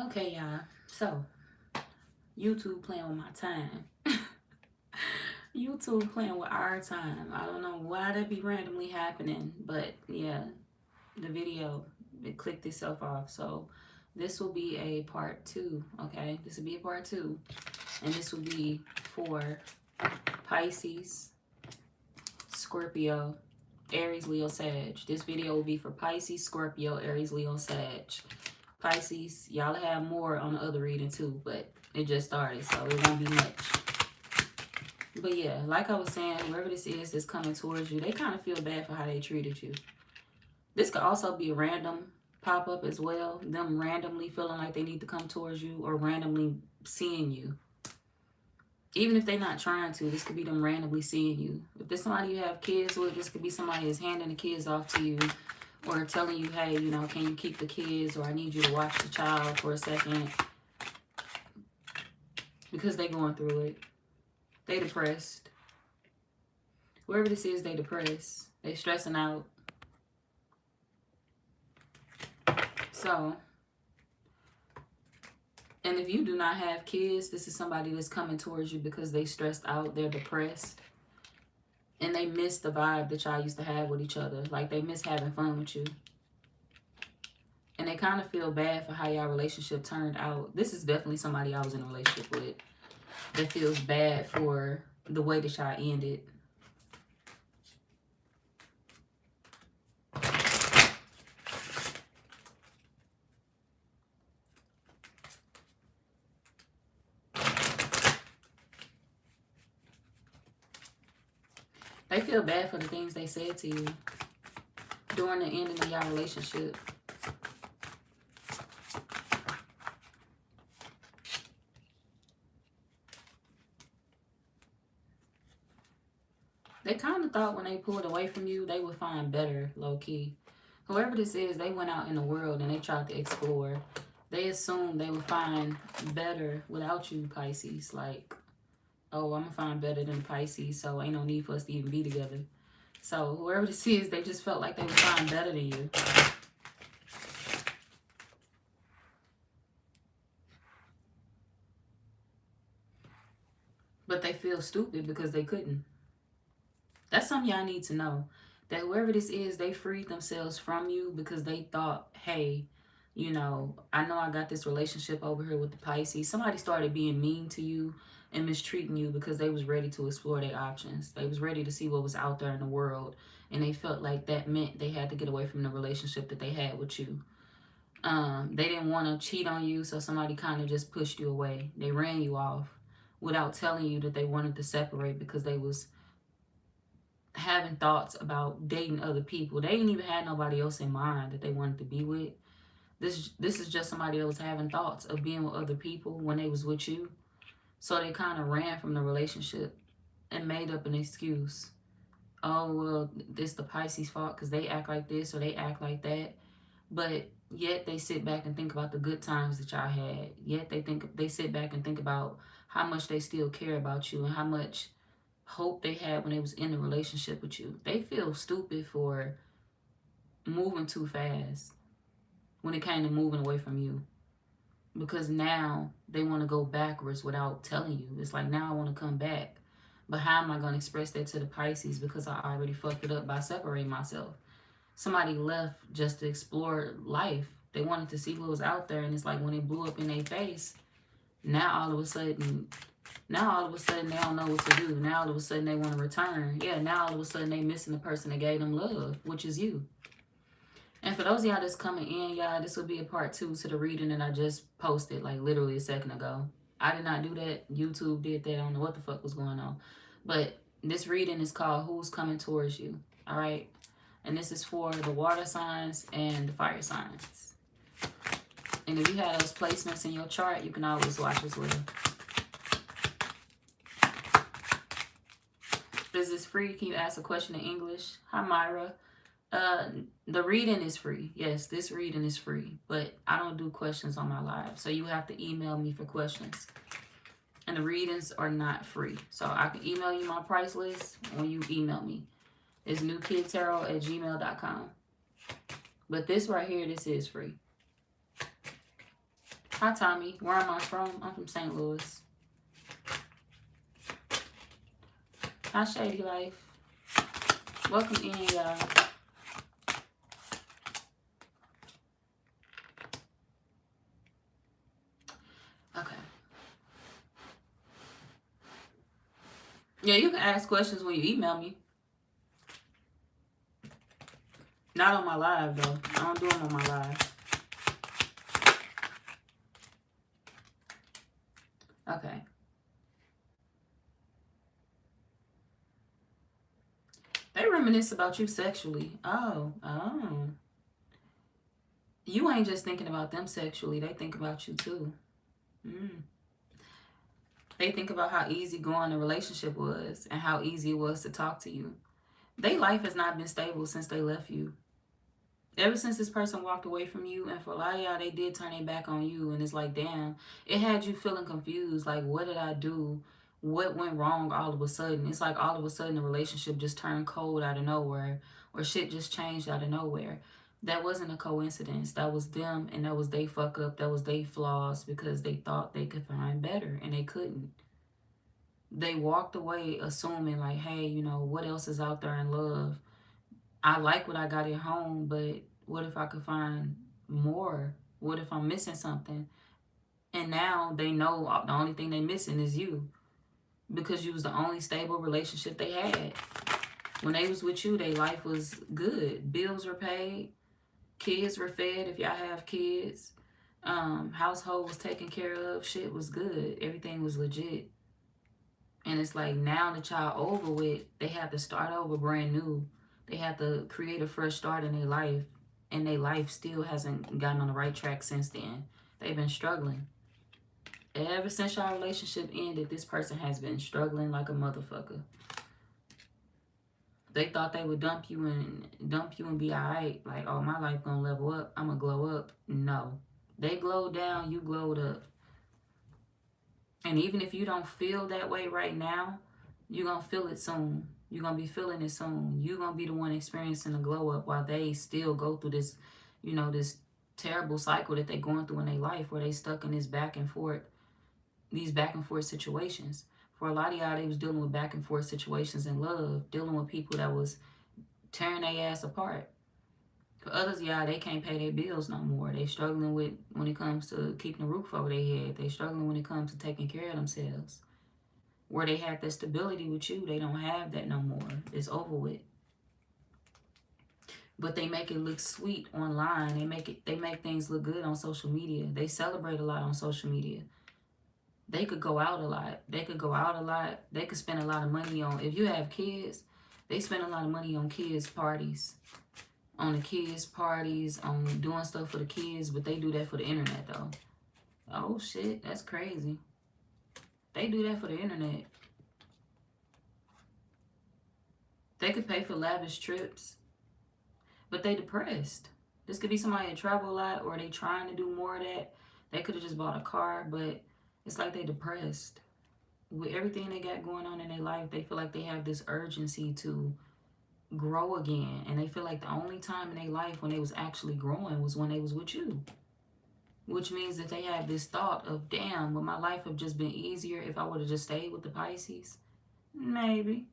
Okay, y'all. So, YouTube playing with my time. YouTube playing with our time. I don't know why that be randomly happening, but yeah, the video, it clicked itself off. So, this will be a part 2, okay? This will be a part 2. And this will be for Pisces, Scorpio, Aries, Leo, Sag. This video will be for Pisces, Scorpio, Aries, Leo, Sag. Pisces, y'all have more on the other reading too, but it just started, so it won't be much. But yeah, like I was saying, whoever this is that's coming towards you, they kind of feel bad for how they treated you. This could also be a random pop-up as well. Them randomly feeling like they need to come towards you or randomly seeing you. Even if they're not trying to, this could be them randomly seeing you. If there's somebody you have kids with, this could be somebody that's handing the kids off to you or telling you, hey, you know, can you keep the kids, or I need you to watch the child for a second, because they going through it. They depressed. Whoever this is, they depressed. They stressing out. So, and if you do not have kids, this is somebody that's coming towards you because they stressed out, they're depressed, and they miss the vibe that y'all used to have with each other. Like, they miss having fun with you. And they kind of feel bad for how y'all relationship turned out. This is definitely somebody I was in a relationship with that feels bad for the way that y'all ended. They feel bad for the things they said to you during the ending of y'all relationship. They kind of thought when they pulled away from you, they would find better, low-key. Whoever this is, they went out in the world and they tried to explore. They assumed they would find better without you, Pisces. Like, oh, I'm going to find better than Pisces, so ain't no need for us to even be together. So whoever this is, they just felt like they would find better than you. But they feel stupid because they couldn't. That's something y'all need to know. That whoever this is, they freed themselves from you because they thought, hey, you know I got this relationship over here with the Pisces. Somebody started being mean to you and mistreating you because they was ready to explore their options. They was ready to see what was out there in the world. And they felt like that meant they had to get away from the relationship that they had with you. They didn't want to cheat on you, so somebody kind of just pushed you away. They ran you off without telling you that they wanted to separate because they was having thoughts about dating other people. They didn't even have nobody else in mind that they wanted to be with. This is just somebody that was having thoughts of being with other people when they was with you. So they kind of ran from the relationship and made up an excuse. Oh, well, this the Pisces fault because they act like this or they act like that. But yet they sit back and think about the good times that y'all had. Yet they sit back and think about how much they still care about you and how much hope they had when they was in the relationship with you. They feel stupid for moving too fast when it came to moving away from you, because now they want to go backwards without telling you. It's like, now I want to come back, but how am I going to express that to the Pisces because I already fucked it up by separating myself? Somebody left just to explore life. They wanted to see what was out there, and it's like when it blew up in their face, now all of a sudden they don't know what to do. Now all of a sudden they want to return. Yeah, now all of a sudden they missing the person that gave them love, which is you. And for those of y'all that's coming in, y'all, this will be a part 2 to the reading that I just posted like literally a second ago. I did not do that. YouTube did that. I don't know what the fuck was going on. But this reading is called Who's Coming Towards You. All right. And this is for the water signs and the fire signs. And if you have those placements in your chart, you can always watch as well. Is this free? Can you ask a question in English? Hi, Myra. The reading is free. Yes, this reading is free, but I don't do questions on my live, so you have to email me for questions. And the readings are not free, so I can email you my price list when you email me. It's newkidtarot@gmail.com. But this right here, this is free. Hi, Tommy. Where am I from? I'm from St. Louis. Hi, Shady Life. Welcome in, y'all. Okay. Yeah, you can ask questions when you email me. Not on my live, though. I don't do them on my live. Okay. They reminisce about you sexually. Oh. You ain't just thinking about them sexually. They think about you, too. They think about how easy going the relationship was and how easy it was to talk to you. Their life has not been stable since they left you. Ever since this person walked away from you, and for a lot of y'all, they did turn their back on you, and it's like, damn, it had you feeling confused. Like, what did I do? What went wrong all of a sudden? It's like all of a sudden the relationship just turned cold out of nowhere, or shit just changed out of nowhere. That wasn't a coincidence. That was them, and that was they fuck up. That was they flaws because they thought they could find better, and they couldn't. They walked away assuming, like, hey, you know, what else is out there in love? I like what I got at home, but what if I could find more? What if I'm missing something? And now they know the only thing they missing is you, because you was the only stable relationship they had. When they was with you, their life was good. Bills were paid, kids were fed if y'all have kids, household was taken care of, shit was good, everything was legit. And it's like now the child over with, they have to start over brand new. They have to create a fresh start in their life. And their life still hasn't gotten on the right track since then. They've been struggling. Ever since our relationship ended, this person has been struggling like a motherfucker. They thought they would dump you and be alright. Like, oh, my life gonna level up. I'm gonna glow up. No. They glowed down, you glowed up. And even if you don't feel that way right now, you're going to feel it soon. You're going to be feeling it soon. You're going to be the one experiencing the glow up while they still go through this, you know, this terrible cycle that they're going through in their life where they stuck in this back and forth, these back and forth situations. For a lot of y'all, they was dealing with back and forth situations in love, dealing with people that was tearing their ass apart. For others, y'all, they can't pay their bills no more. They struggling with when it comes to keeping a roof over their head. They struggling when it comes to taking care of themselves. Where they had that stability with you, they don't have that no more. It's over with. But they make it look sweet online. They make things look good on social media. They celebrate a lot on social media. They could go out a lot. They could go out a lot. They could spend a lot of money on, if you have kids, they spend a lot of money on kids' parties. On the kids' parties, on doing stuff for the kids, but they do that for the internet though. Oh shit, that's crazy. They do that for the internet. They could pay for lavish trips, but they depressed. This could be somebody that travel a lot, or they trying to do more of that. They could have just bought a car, but it's like they depressed. With everything they got going on in their life, they feel like they have this urgency to grow again. And they feel like the only time in their life when they was actually growing was when they was with you. Which means that they have this thought of, damn, would my life have just been easier if I would have just stayed with the Pisces? Maybe.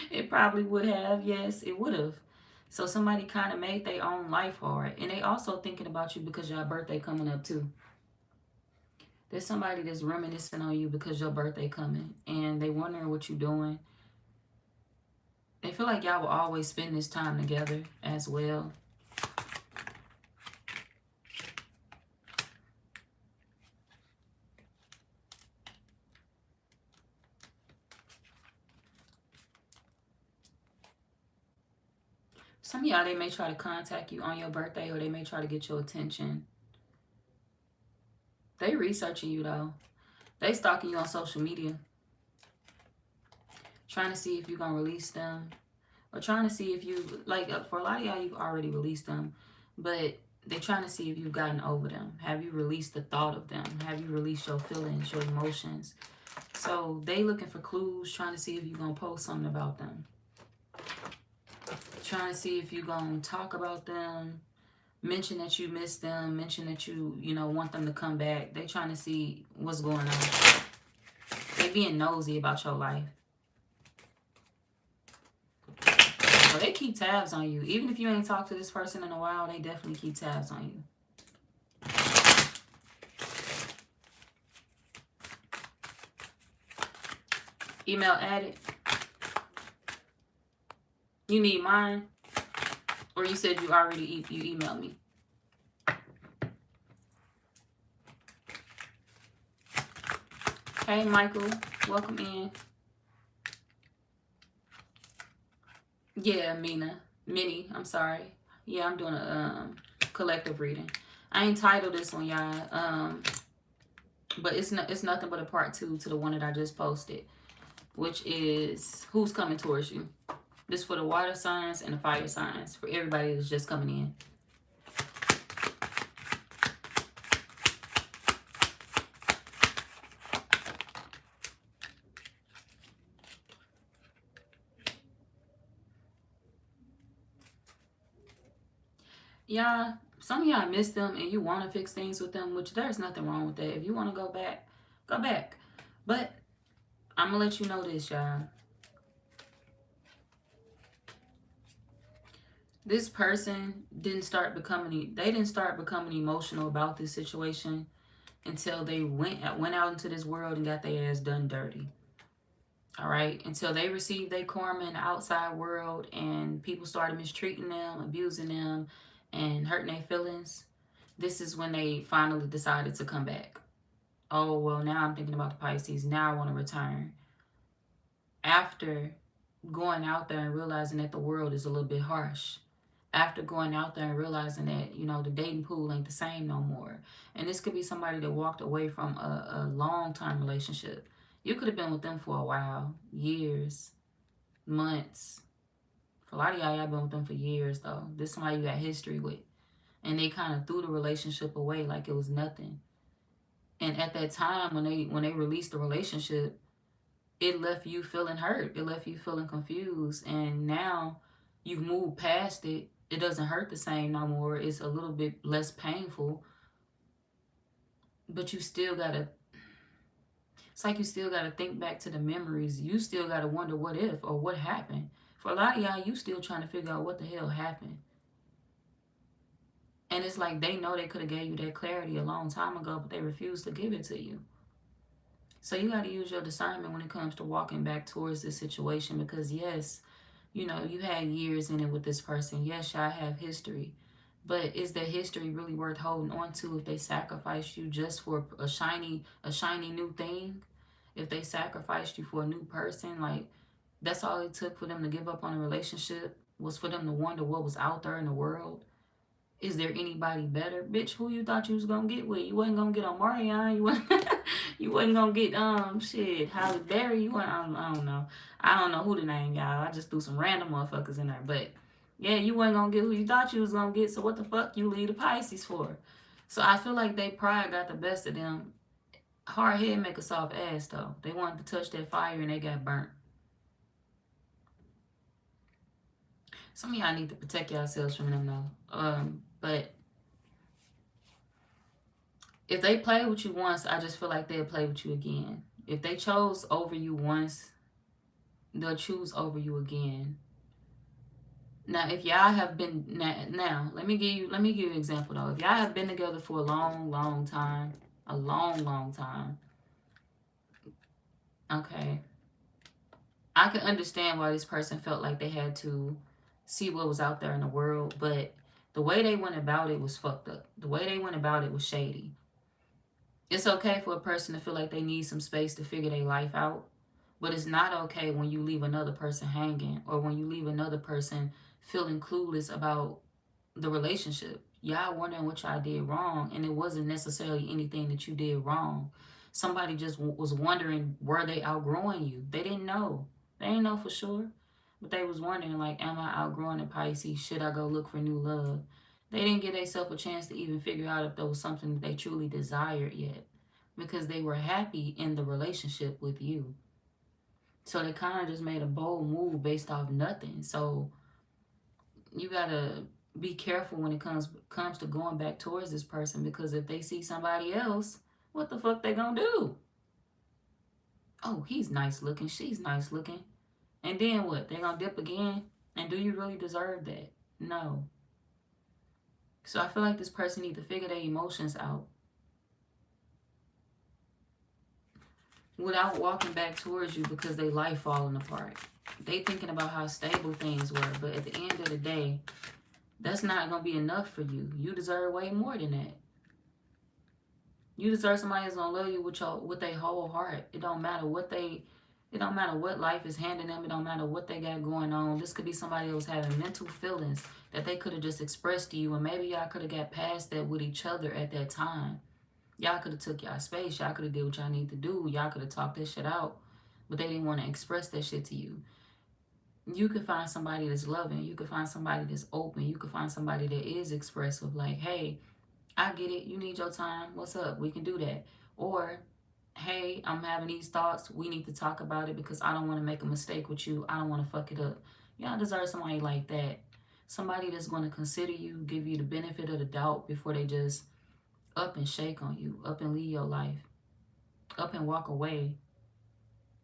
It probably would have. Yes, it would have. So somebody kind of made their own life hard. And they also thinking about you because your birthday coming up too. There's somebody that's reminiscing on you because your birthday coming. And they wondering what you're doing. They feel like y'all will always spend this time together as well. Some of y'all, they may try to contact you on your birthday, or they may try to get your attention. They researching you though. They stalking you on social media. Trying to see if you're going to release them. Or trying to see if you, like, for a lot of y'all, you've already released them. But they're trying to see if you've gotten over them. Have you released the thought of them? Have you released your feelings, your emotions? So they looking for clues, trying to see if you're going to post something about them. Trying to see if you're going to talk about them. Mention that you miss them. Mention that you know, want them to come back. They trying to see what's going on. They being nosy about your life. So they keep tabs on you. Even if you ain't talked to this person in a while, they definitely keep tabs on you. Email added. You need mine? Or you said you already you emailed me? Hey, Michael. Welcome in. Yeah, Minnie, I'm sorry. Yeah, I'm doing a collective reading. I ain't titled this one, y'all. But it's nothing but a part 2 to the one that I just posted, which is who's coming towards you. This for the water signs and the fire signs, for everybody that's just coming in. Y'all, some of y'all miss them and you want to fix things with them, which there's nothing wrong with that. If you want to go back, go back. But I'm going to let you know this, y'all. This person didn't start becoming emotional about this situation until they went out into this world and got their ass done dirty. All right, until they received their karma in the outside world and people started mistreating them, abusing them, and hurting their feelings. This is when they finally decided to come back. Oh, well, now I'm thinking about the Pisces. Now I want to return. After going out there and realizing that the world is a little bit harsh. After going out there and realizing that, you know, the dating pool ain't the same no more. And this could be somebody that walked away from a long-time relationship. You could have been with them for a while, years, months. For a lot of y'all been with them for years, though. This is somebody you got history with. And they kind of threw the relationship away like it was nothing. And at that time, when they released the relationship, it left you feeling hurt. It left you feeling confused. And now you've moved past it. It doesn't hurt the same no more. It's a little bit less painful. But you still gotta, it's like you still gotta think back to the memories. You still gotta wonder what if or what happened. For a lot of y'all, you still trying to figure out what the hell happened. And it's like they know they could have gave you that clarity a long time ago, but they refused to give it to you. So you got to use your discernment when it comes to walking back towards this situation, because yes, you know, you had years in it with this person. Yes, y'all have history. But is that history really worth holding on to if they sacrificed you just for a shiny new thing? If they sacrificed you for a new person, like that's all it took for them to give up on a relationship, was for them to wonder what was out there in the world. Is there anybody better? Bitch, who you thought you was gonna get with? You wasn't gonna get on Marion. You wasn't, you wasn't gonna get shit, Halle Berry. You wasn't, I don't know. I don't know who the name, y'all. I just threw some random motherfuckers in there. But yeah, you wasn't gonna get who you thought you was gonna get, so what the fuck you leave the Pisces for? So I feel like they pride got the best of them. Hard head make a soft ass though. They wanted to touch that fire and they got burnt. Some of y'all need to protect yourselves from them though. But if they play with you once, I just feel like they'll play with you again. If they chose over you once, they'll choose over you again. Now, if y'all have been now, let me give you an example though. If y'all have been together for a long time, a long time, okay, I can understand why this person felt like they had to see what was out there in the world, but the way they went about it was fucked up. The way they went about it was shady. It's okay for a person to feel like they need some space to figure their life out, but it's not okay when you leave another person hanging or when you leave another person feeling clueless about the relationship. Y'all wondering what y'all did wrong, and it wasn't necessarily anything that you did wrong. Somebody just was wondering, were they outgrowing you? They didn't know. They didn't know for sure, but they was wondering, like, am I outgrowing the Pisces? Should I go look for new love? They didn't give themselves a chance to even figure out if there was something that they truly desired yet, because they were happy in the relationship with you. So they kind of just made a bold move based off nothing. So you gotta be careful when it comes to going back towards this person, because if they see somebody else, what the fuck they gonna do? Oh, he's nice looking, she's nice looking. And then what? They gonna dip again? And do you really deserve that? No. So I feel like this person need to figure their emotions out without walking back towards you because they life falling apart. They thinking about how stable things were, but at the end of the day, that's not gonna be enough for you. You deserve way more than that. You deserve somebody that's gonna love you with their whole heart. It don't matter what life is handing them. It don't matter what they got going on. This could be somebody that was having mental feelings that they could have just expressed to you, and maybe y'all could have got past that with each other at that time. Y'all could have took y'all space. Y'all could have did what y'all need to do. Y'all could have talked that shit out, but they didn't want to express that shit to you. You could find somebody that's loving. You could find somebody that's open. You could find somebody that is expressive. Like, hey, I get it. You need your time. What's up? We can do that. Or, hey, I'm having these thoughts. We need to talk about it because I don't want to make a mistake with you. I don't want to fuck it up. Y'all deserve somebody like that. Somebody that's going to consider you, give you the benefit of the doubt before they just up and shake on you, up and leave your life, up and walk away,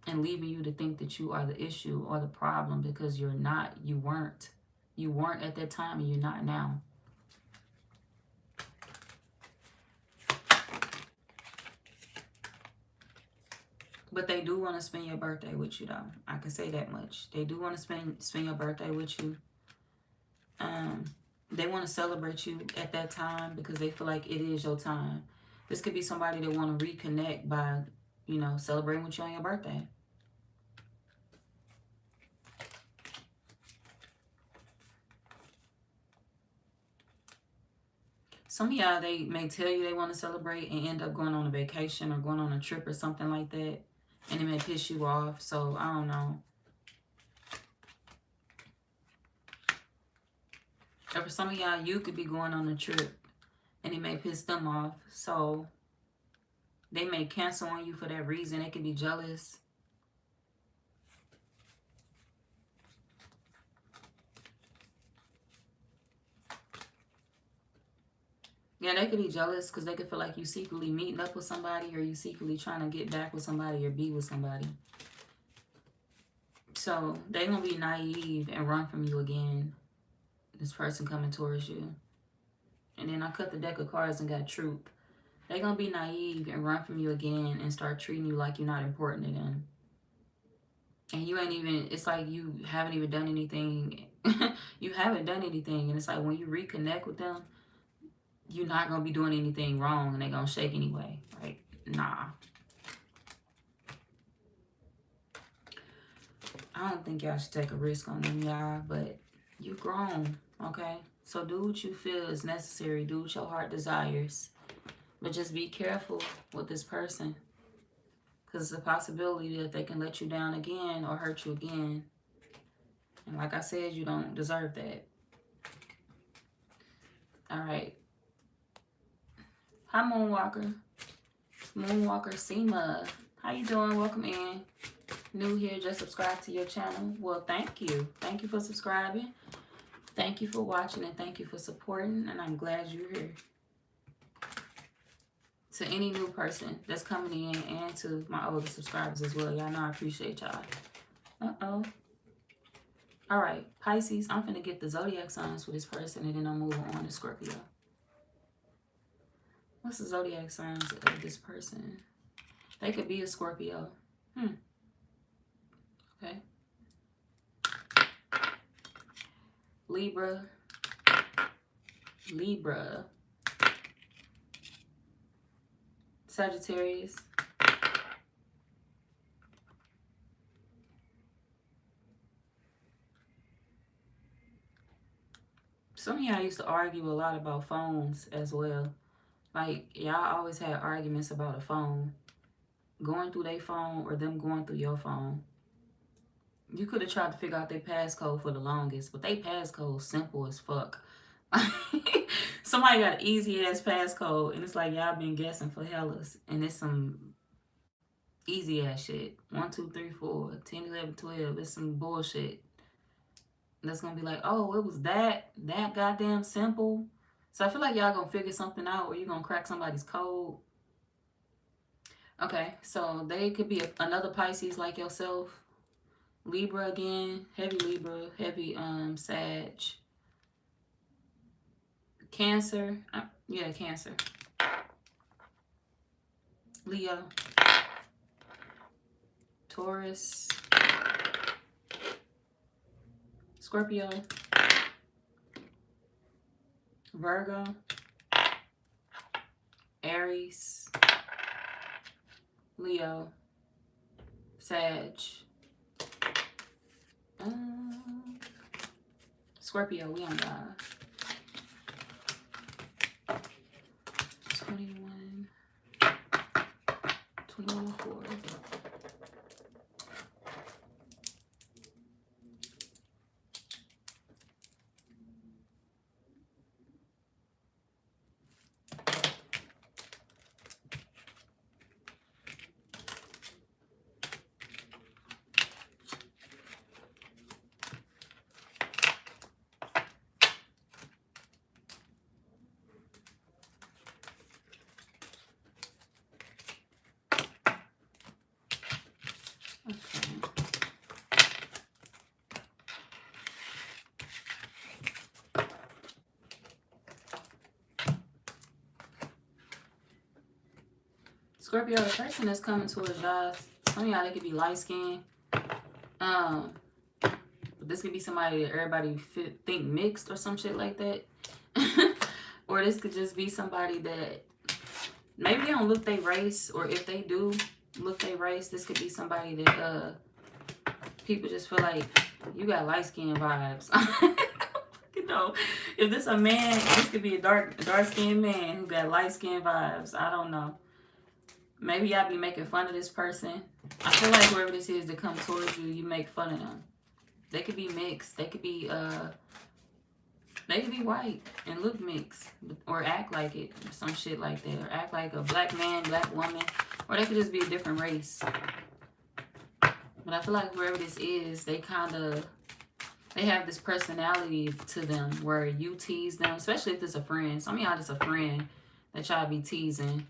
and leaving you to think that you are the issue or the problem, because you're not. You weren't. You weren't at that time, and you're not now. But they do want to spend your birthday with you, though. I can say that much. They do want to spend your birthday with you. They want to celebrate you at that time because they feel like it is your time. This could be somebody that want to reconnect by, celebrating with you on your birthday. Some of y'all, they may tell you they want to celebrate and end up going on a vacation or going on a trip or something like that. And it may piss you off. So, I don't know. Or for some of y'all, you could be going on a trip and it may piss them off. So, they may cancel on you for that reason. They could be jealous. Yeah, they could be jealous because they could feel like you secretly meeting up with somebody, or you secretly trying to get back with somebody or be with somebody. So they gonna be naive and run from you again. This person coming towards you. And then I cut the deck of cards and got truth. They gonna be naive and run from you again and start treating you like you're not important to them. And you ain't even, it's like you haven't even done anything. You haven't done anything. And it's like when you reconnect with them, you're not going to be doing anything wrong and they're going to shake anyway. Like, nah. I don't think y'all should take a risk on them, y'all, but you grown, okay? So do what you feel is necessary. Do what your heart desires. But just be careful with this person, because it's a possibility that they can let you down again or hurt you again. And like I said, you don't deserve that. All right. Hi, Moonwalker. Moonwalker Seema. How you doing? Welcome in. New here, just subscribe to your channel. Well, thank you. Thank you for subscribing. Thank you for watching, and thank you for supporting. And I'm glad you're here. To any new person that's coming in, and to my older subscribers as well. Y'all know I appreciate y'all. Uh-oh. All right, Pisces, I'm finna get the zodiac signs for this person, and then I'm moving on to Scorpio. What's the zodiac signs of this person? They could be a Scorpio. Okay. Libra. Sagittarius. Some of y'all used to argue a lot about phones as well. Like, y'all always had arguments about a phone. Going through their phone or them going through your phone. You could have tried to figure out their passcode for the longest, but they passcode simple as fuck. Somebody got an easy ass passcode, and it's like y'all been guessing for hellas, and it's some easy ass shit. 1, 2, 3, 4, 10, 11, 12. It's some bullshit. That's gonna be like, oh, it was that goddamn simple. So I feel like y'all gonna figure something out, or you gonna crack somebody's code. Okay, so they could be another Pisces like yourself. Libra again, heavy Libra, heavy Sag. Cancer, yeah, Cancer. Leo, Taurus, Scorpio, Virgo, Aries, Leo, Sag, Scorpio. We on the 21, 4. Scorpio, the person that's coming towards y'all, some of y'all, they could be light skinned. This could be somebody that everybody think mixed or some shit like that. Or this could just be somebody that maybe they don't look their race, or if they do look their race, this could be somebody that people just feel like you got light skin vibes. You know, if this a man, this could be a dark skinned man who got light skin vibes. I don't know. Maybe y'all be making fun of this person. I feel like whoever this is that comes towards you, you make fun of them. They could be mixed. They could be white and look mixed, or act like it, or some shit like that, or act like a black man, black woman, or they could just be a different race. But I feel like whoever this is, they have this personality to them where you tease them, especially if it's a friend. Some of y'all just a friend that y'all be teasing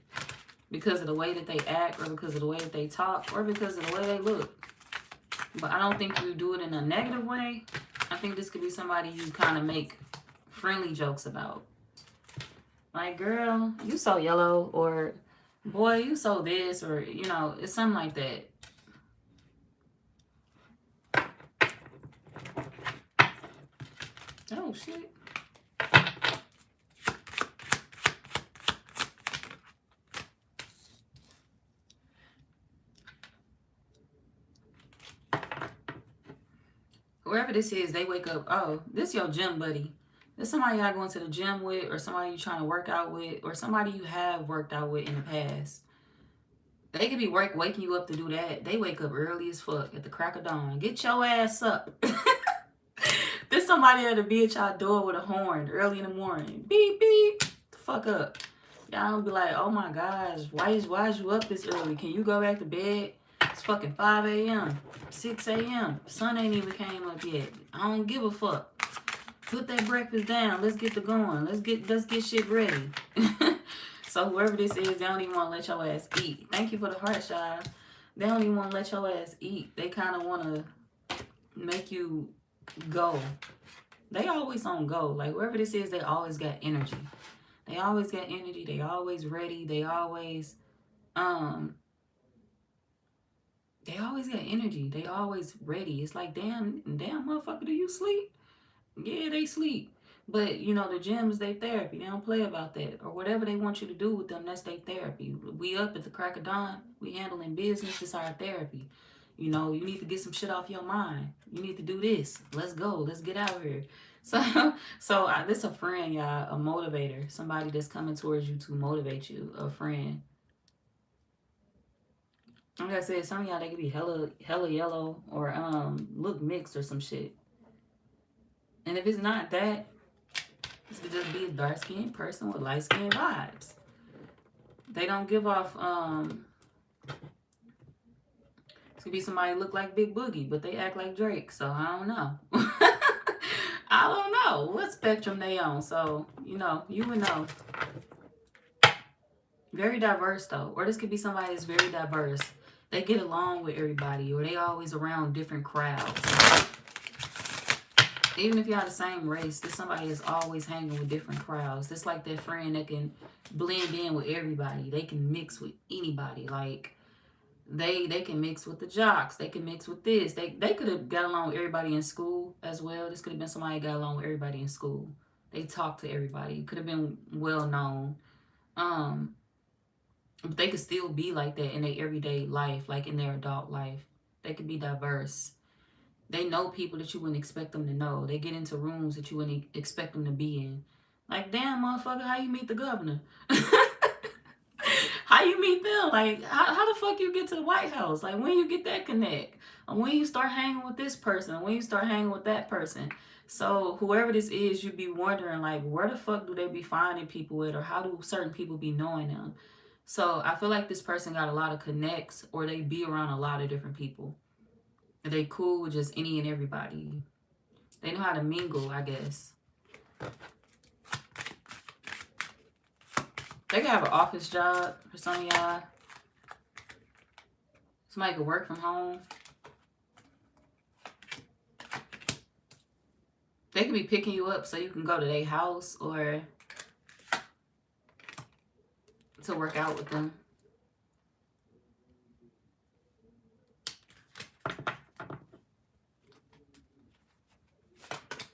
because of the way that they act, or because of the way that they talk, or because of the way they look. But I don't think you do it in a negative way. I think this could be somebody you kind of make friendly jokes about. Like, girl, you so yellow, or boy, you so this, or, you know, it's something like that. Oh, shit. Whoever this is, they wake up, oh, this your gym buddy. This somebody y'all going to the gym with, or somebody you trying to work out with, or somebody you have worked out with in the past. They could be waking you up to do that. They wake up early as fuck at the crack of dawn. Get your ass up. There's somebody that'll be at y'all door with a horn early in the morning. Beep, beep. The fuck up. Y'all be like, oh my gosh, why is you up this early? Can you go back to bed? It's fucking 5 a.m., 6 a.m. Sun ain't even came up yet. I don't give a fuck. Put that breakfast down. Let's get to going. Let's get shit ready. So whoever this is, they don't even want to let your ass eat. Thank you for the heart, child. They don't even want to let your ass eat. They kind of want to make you go. They always on go. Like, wherever this is, they always got energy. They always got energy. They always ready. They always got energy. They always ready. It's like, damn motherfucker, do you sleep? Yeah, they sleep. But, you know, the gym is their therapy. They don't play about that. Or whatever they want you to do with them, that's their therapy. We up at the crack of dawn. We handling business. It's our therapy. You know, you need to get some shit off your mind. You need to do this. Let's go. Let's get out here. So this a friend, y'all. A motivator. Somebody that's coming towards you to motivate you. A friend. Like I said, some of y'all, they could be hella yellow, or look mixed or some shit. And if it's not that, this could just be a dark-skinned person with light-skinned vibes. They don't give off, this could be somebody look like Big Boogie, but they act like Drake, so I don't know. I don't know what spectrum they on. So, you know, you would know. Very diverse though. Or this could be somebody that's very diverse. They get along with everybody, or they always around different crowds. Even if y'all the same race, this somebody is always hanging with different crowds. It's like that friend that can blend in with everybody. They can mix with anybody. Like they can mix with the jocks. They can mix with this. They could have got along with everybody in school as well. This could have been somebody that got along with everybody in school. They talked to everybody. Could have been well known. But they could still be like that in their everyday life, like in their adult life. They could be diverse. They know people that you wouldn't expect them to know. They get into rooms that you wouldn't expect them to be in. Like, damn, motherfucker, how you meet the governor? How you meet them? Like, how the fuck you get to the White House? Like, when you get that connect? And when you start hanging with this person? When you start hanging with that person? So, whoever this is, you'd be wondering, like, where the fuck do they be finding people at? Or how do certain people be knowing them? So, I feel like this person got a lot of connects, or they be around a lot of different people. They cool with just any and everybody. They know how to mingle, I guess. They could have an office job for some of y'all. Somebody could work from home. They could be picking you up so you can go to their house or to work out with them.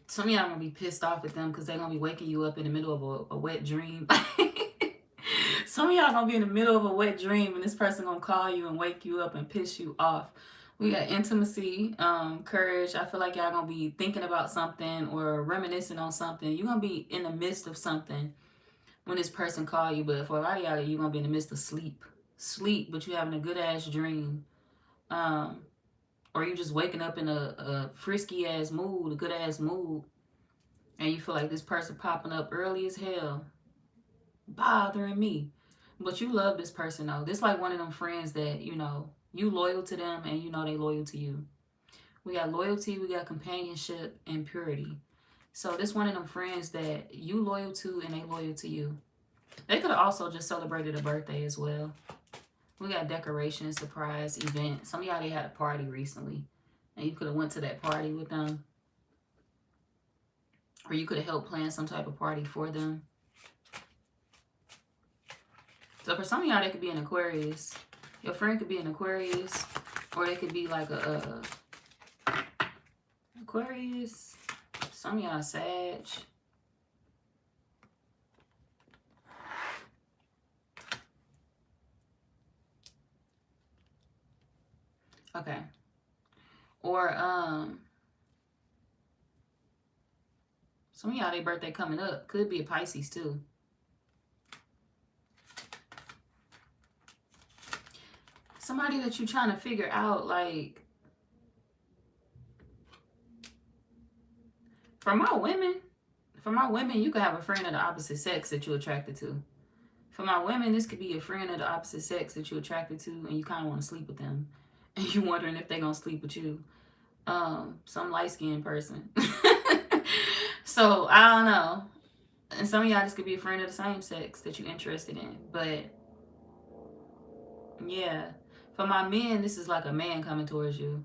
Some of y'all gonna be pissed off at them because they're gonna be waking you up in the middle of a wet dream. Some of y'all gonna be in the middle of a wet dream and this person gonna call you and wake you up and piss you off. We got intimacy, courage. I feel like y'all gonna be thinking about something or reminiscing on something. You're gonna be in the midst of something when this person call you, but for a lot of y'all, you're gonna be in the midst of sleep. Sleep, but you having a good ass dream. Or you just waking up in a frisky ass mood, a good ass mood, and you feel like this person popping up early as hell, bothering me. But you love this person though. This like one of them friends that, you know, you loyal to them and you know they loyal to you. We got loyalty, we got companionship, and purity. So this one of them friends that you loyal to and they loyal to you. They could have also just celebrated a birthday as well. We got decoration, surprise, event. Some of y'all, they had a party recently. And you could have went to that party with them. Or you could have helped plan some type of party for them. So for some of y'all, they could be an Aquarius. Your friend could be an Aquarius. Or they could be like a Aquarius. Some of y'all Sag. Okay. Or some of y'all, their birthday coming up. Could be a Pisces too. Somebody that you're trying to figure out, like, for my women, you could have a friend of the opposite sex that you're attracted to. For my women, this could be a friend of the opposite sex that you're attracted to and you kind of want to sleep with them. And you're wondering if they're going to sleep with you. Some light-skinned person. So, I don't know. And some of y'all, this could be a friend of the same sex that you're interested in. But, yeah. For my men, this is like a man coming towards you.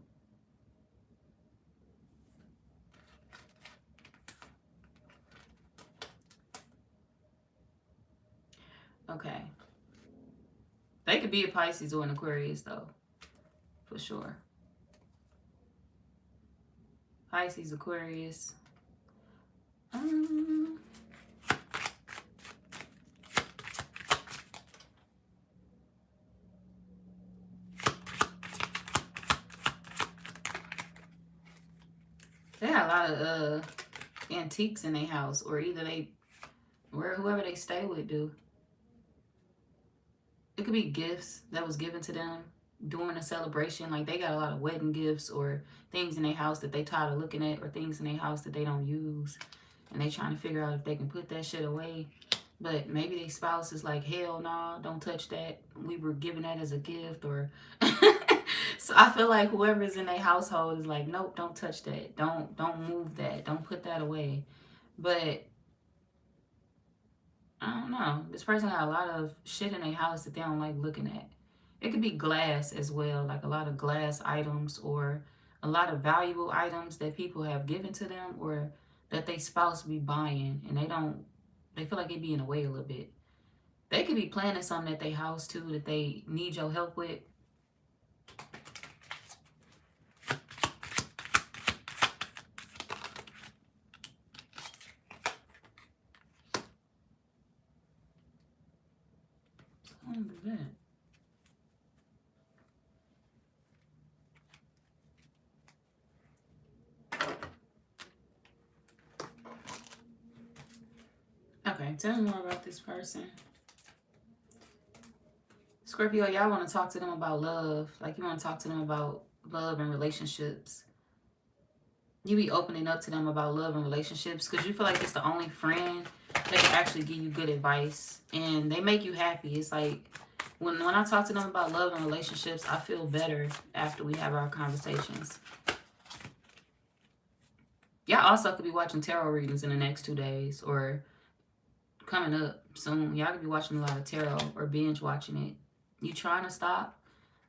Okay. They could be a Pisces or an Aquarius, though. For sure. Pisces, Aquarius. They got a lot of antiques in their house, or either whoever they stay with do. It could be gifts that was given to them during a celebration. Like they got a lot of wedding gifts or things in their house that they tired of looking at, or things in their house that they don't use, and they trying to figure out if they can put that shit away. But maybe their spouse is like, hell no, don't touch that. We were given that as a gift, or So I feel like whoever's in their household is like, nope, don't touch that. Don't move that. Don't put that away. But I don't know. This person got a lot of shit in their house that they don't like looking at. It could be glass as well, like a lot of glass items or a lot of valuable items that people have given to them or that they spouse be buying and they feel like they be in the way a little bit. They could be planning something at their house too that they need your help with. I don't do that. Okay, tell me more about this person. Scorpio, y'all want to talk to them about love. Like you want to talk to them about love and relationships. You be opening up to them about love and relationships because you feel like it's the only friend that can actually give you good advice. And they make you happy. It's like when I talk to them about love and relationships, I feel better after we have our conversations. Y'all also could be watching tarot readings in the next 2 days or coming up soon. Y'all could be watching a lot of tarot or binge watching it. You trying to stop,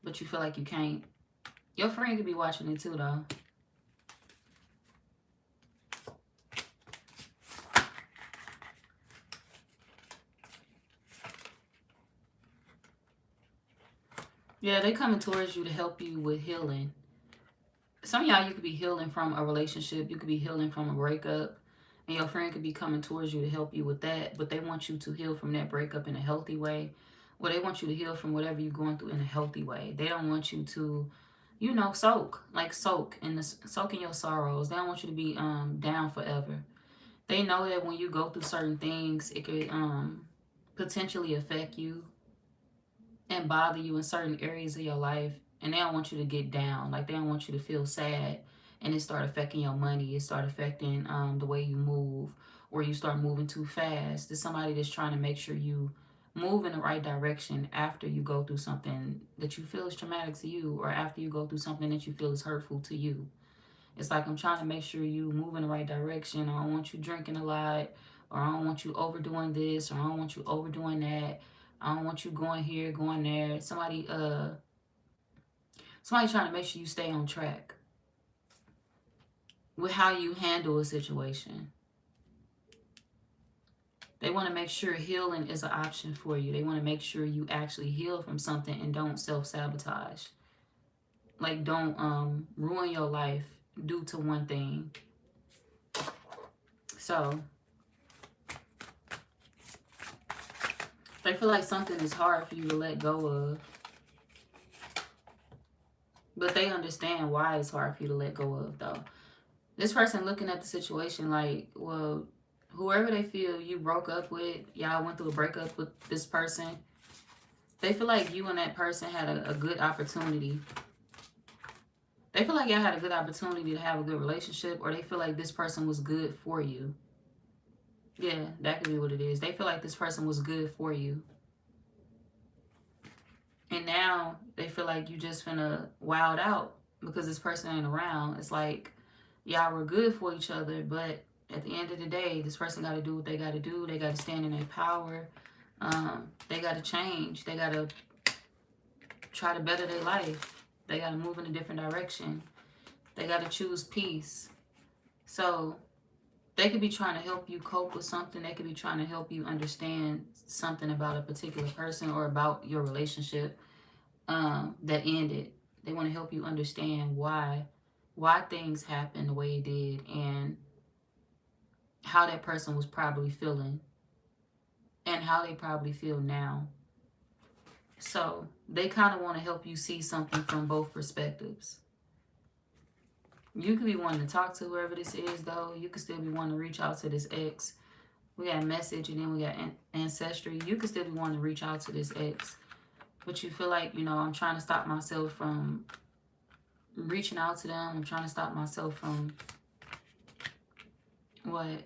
but you feel like you can't. Your friend could be watching it too, though. Yeah, they coming towards you to help you with healing. Some of y'all, you could be healing from a relationship. You could be healing from a breakup. And your friend could be coming towards you to help you with that. But they want you to heal from that breakup in a healthy way. Or they want you to heal from whatever you're going through in a healthy way. They don't want you to, you know, soak in your sorrows. They don't want you to be down forever. They know that when you go through certain things, it could potentially affect you and bother you in certain areas of your life, and they don't want you to get down. Like they don't want you to feel sad and it start affecting your money. It start affecting the way you move, or you start moving too fast. There's somebody that's trying to make sure you move in the right direction after you go through something that you feel is traumatic to you, or after you go through something that you feel is hurtful to you. It's like I'm trying to make sure you move in the right direction. I don't want you drinking a lot, or I don't want you overdoing this, or I don't want you overdoing that. I don't want you going here, going there. Somebody trying to make sure you stay on track with how you handle a situation. They want to make sure healing is an option for you. They want to make sure you actually heal from something and don't self-sabotage. Like don't ruin your life due to one thing. So they feel like something is hard for you to let go of. But they understand why it's hard for you to let go of, though. This person looking at the situation like, well, whoever they feel you broke up with, y'all went through a breakup with this person, they feel like you and that person had a good opportunity. They feel like y'all had a good opportunity to have a good relationship, or they feel like this person was good for you. Yeah, that could be what it is. They feel like this person was good for you. And now they feel like you just finna wild out because this person ain't around. It's like y'all were good for each other, but at the end of the day, this person got to do what they got to do. They got to stand in their power. They got to change. They got to try to better their life. They got to move in a different direction. They got to choose peace. So they could be trying to help you cope with something. They could be trying to help you understand something about a particular person or about your relationship that ended. They want to help you understand why things happened the way it did and how that person was probably feeling and how they probably feel now. So they kind of want to help you see something from both perspectives. You could be wanting to talk to whoever this is, though. You could still be wanting to reach out to this ex. We got message and then we got ancestry. You could still be wanting to reach out to this ex. But you feel like, you know, I'm trying to stop myself from reaching out to them. I'm trying to stop myself from what?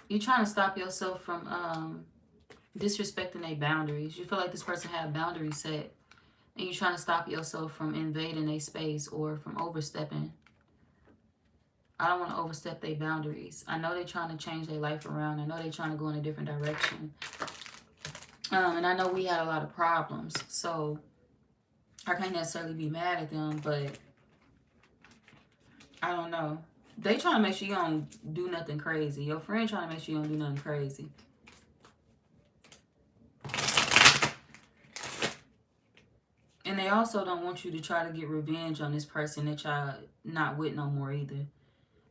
You're trying to stop yourself from disrespecting their boundaries. You feel like this person had boundaries set. And you're trying to stop yourself from invading their space or from overstepping. I don't want to overstep their boundaries. I know they're trying to change their life around. I know they're trying to go in a different direction. And I know we had a lot of problems. So I can't necessarily be mad at them, but I don't know. They trying to make sure you don't do nothing crazy. Your friend trying to make sure you don't do nothing crazy. And they also don't want you to try to get revenge on this person that y'all not with no more either.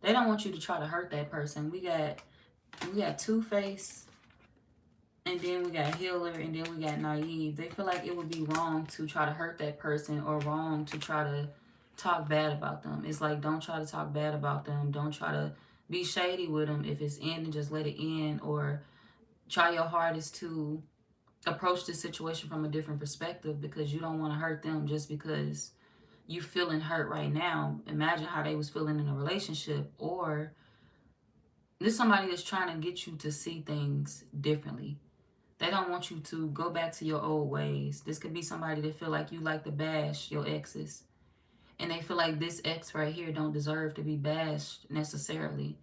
They don't want you to try to hurt that person. We got Two-Face, and then we got Healer, and then we got Naive. They feel like it would be wrong to try to hurt that person or wrong to try to talk bad about them. It's like, don't try to talk bad about them. Don't try to be shady with them. If it's ending, just let it end, or try your hardest to approach the situation from a different perspective, because you don't want to hurt them just because you feeling hurt right now. Imagine how they was feeling in a relationship. Or this is somebody that's trying to get you to see things differently. They don't want you to go back to your old ways. This could be somebody that feel like you like to bash your exes, and they feel like this ex right here don't deserve to be bashed necessarily,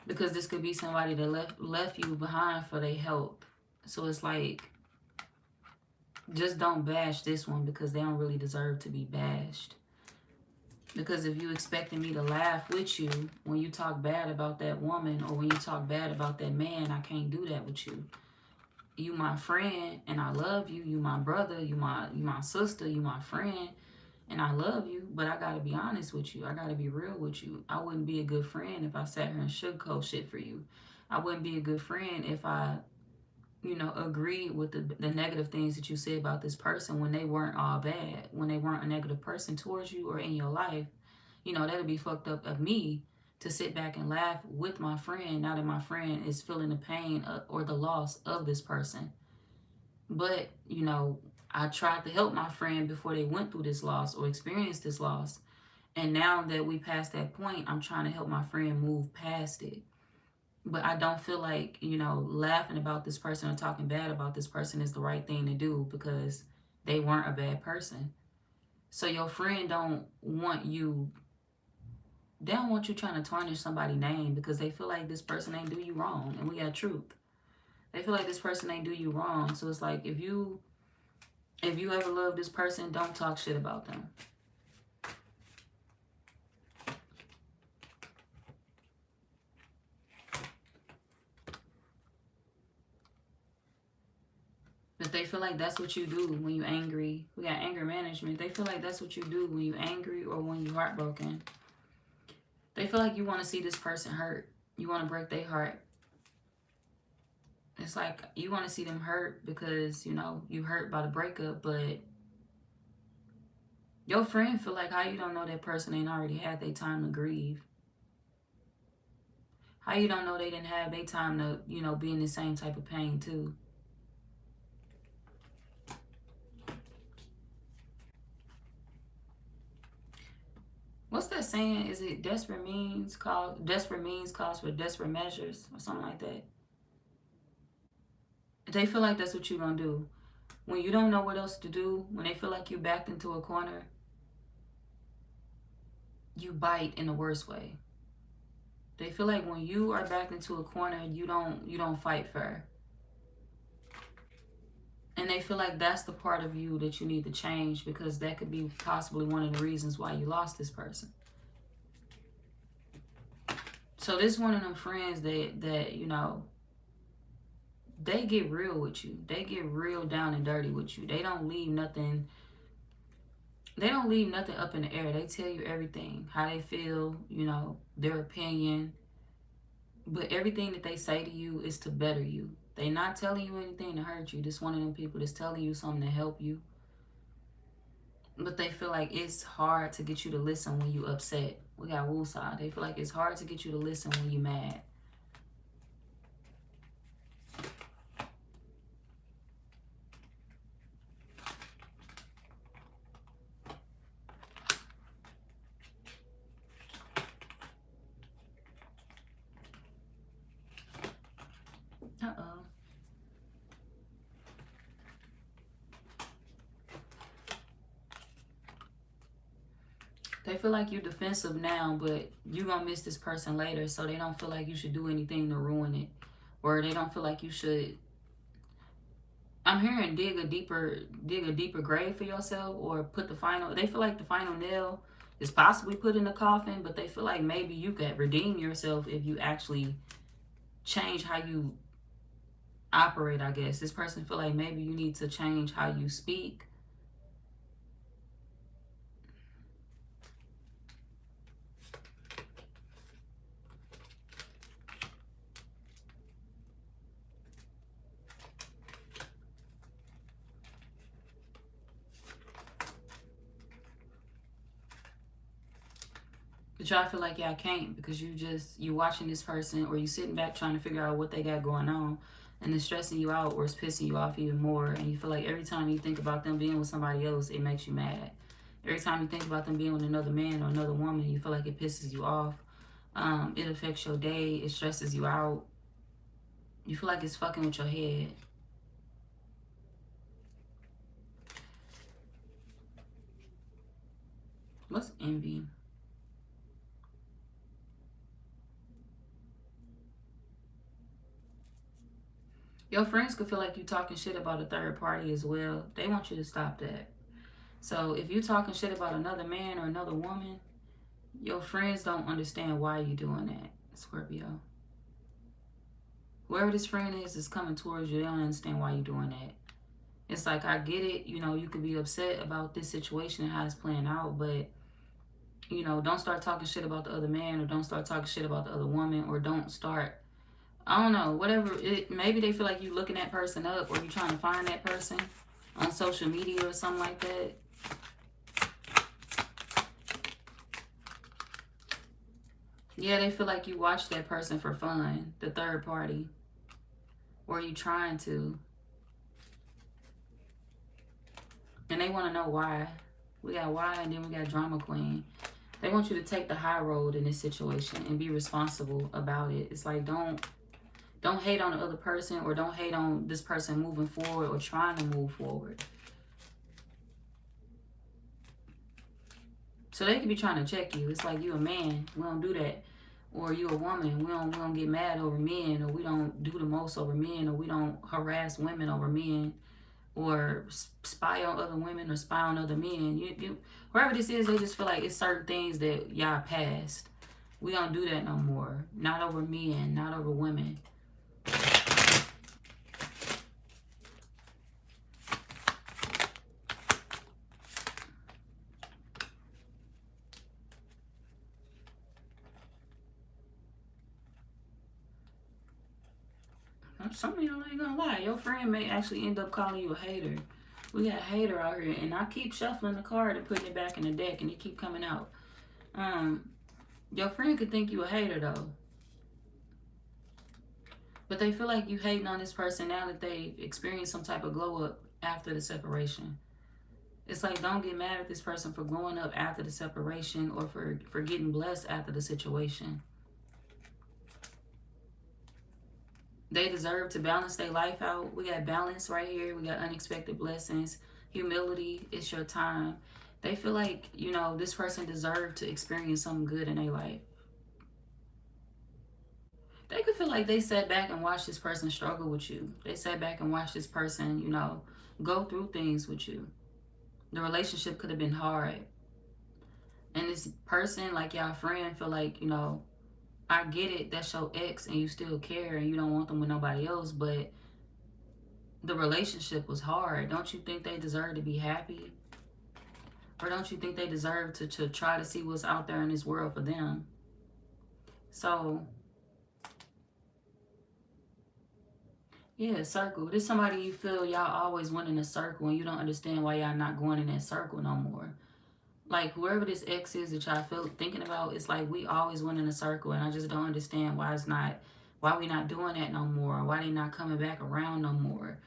because this could be somebody that left you behind for their health. So it's like, just don't bash this one, because they don't really deserve to be bashed. Because if you expecting me to laugh with you when you talk bad about that woman, or when you talk bad about that man, I can't do that with you. You my friend, and I love you. You my brother, you my sister, you my friend, and I love you. But I gotta be honest with you. I gotta be real with you. I wouldn't be a good friend if I sat here and sugarcoat shit for you. I wouldn't be a good friend if I, agreed with the negative things that you say about this person when they weren't all bad, when they weren't a negative person towards you or in your life. That'd be fucked up of me to sit back and laugh with my friend now that my friend is feeling the pain or the loss of this person. But, I tried to help my friend before they went through this loss or experienced this loss. And now that we passed that point, I'm trying to help my friend move past it. But I don't feel like, laughing about this person or talking bad about this person is the right thing to do, because they weren't a bad person. So your friend don't want you trying to tarnish somebody's name, because they feel like this person ain't do you wrong. And we got truth. They feel like this person ain't do you wrong. So it's like, if you ever love this person, don't talk shit about them. But they feel like that's what you do when you angry. We got anger management. They feel like that's what you do when you angry or when you heartbroken. They feel like you want to see this person hurt. You want to break their heart. It's like you want to see them hurt because, you hurt by the breakup, but your friend feel like, how you don't know that person ain't already had their time to grieve? How you don't know they didn't have their time to, be in the same type of pain too? What's that saying? Is it desperate means calls for desperate measures or something like that? They feel like that's what you're gonna do. When you don't know what else to do, when they feel like you backed into a corner, you bite in the worst way. They feel like when you are backed into a corner, you don't fight fair. And they feel like that's the part of you that you need to change, because that could be possibly one of the reasons why you lost this person. So this one of them friends that they get real with you. They get real down and dirty with you. They don't leave nothing up in the air. They tell you everything, how they feel, their opinion. But everything that they say to you is to better you. They not telling you anything to hurt you. This one of them people that's telling you something to help you. But they feel like it's hard to get you to listen when you upset. We got Woosah. They feel like it's hard to get you to listen when you mad. Uh-oh. They feel like you're defensive now, but you're going to miss this person later, so they don't feel like you should do anything to ruin it. Or they don't feel like you should, I'm hearing dig a deeper grave for yourself, or put the final, they feel like the final nail is possibly put in the coffin, but they feel like maybe you could redeem yourself if you actually change how you operate, I guess. This person feel like maybe you need to change how you speak. But y'all feel like y'all can't because you watching this person, or you sitting back trying to figure out what they got going on, and it's stressing you out or it's pissing you off even more, and you feel like every time you think about them being with somebody else, it makes you mad. Every time you think about them being with another man or another woman, you feel like it pisses you off. It affects your day. It stresses you out. You feel like it's fucking with your head. What's envy? Your friends could feel like you talking shit about a third party as well. They want you to stop that. So if you talking shit about another man or another woman, your friends don't understand why you doing that, Scorpio. Whoever this friend is coming towards you, they don't understand why you doing that. It's like, I get it, you could be upset about this situation and how it's playing out, but don't start talking shit about the other man, or don't start talking shit about the other woman, or don't start, I don't know, whatever. Maybe they feel like you looking that person up, or you trying to find that person on social media or something like that. Yeah, they feel like you watch that person for fun, the third party, or you trying to. And they want to know why. We got why, and then we got drama queen. They want you to take the high road in this situation and be responsible about it. It's like, don't hate on the other person, or don't hate on this person moving forward or trying to move forward. So they could be trying to check you. It's like, you a man, we don't do that. Or you a woman, we don't get mad over men, or we don't do the most over men, or we don't harass women over men, or spy on other women, or spy on other men. Wherever this is, they just feel like it's certain things that y'all passed. We don't do that no more. Not over men, not over women. Some of y'all ain't gonna lie. Your friend may actually end up calling you a hater. We got a hater out here, and I keep shuffling the card and putting it back in the deck, and it keep coming out. Your friend could think you a hater though, but they feel like you hating on this person now that they experienced some type of glow up after the separation. It's like, don't get mad at this person for growing up after the separation, or for getting blessed after the situation. They deserve to balance their life out. We got balance right here. We got unexpected blessings. Humility. It's your time. They feel like, this person deserved to experience something good in their life. They could feel like they sat back and watched this person struggle with you. They sat back and watched this person, go through things with you. The relationship could have been hard. And this person, like y'all friend, feel like, I get it, that's your ex and you still care and you don't want them with nobody else, but the relationship was hard. Don't you think they deserve to be happy? Or don't you think they deserve to try to see what's out there in this world for them? So, yeah, circle. This somebody you feel y'all always went in a circle, and you don't understand why y'all not going in that circle no more. Like, whoever this ex is that y'all feel thinking about, it's like, we always went in a circle, and I just don't understand why we not doing that no more. Why they not coming back around no more.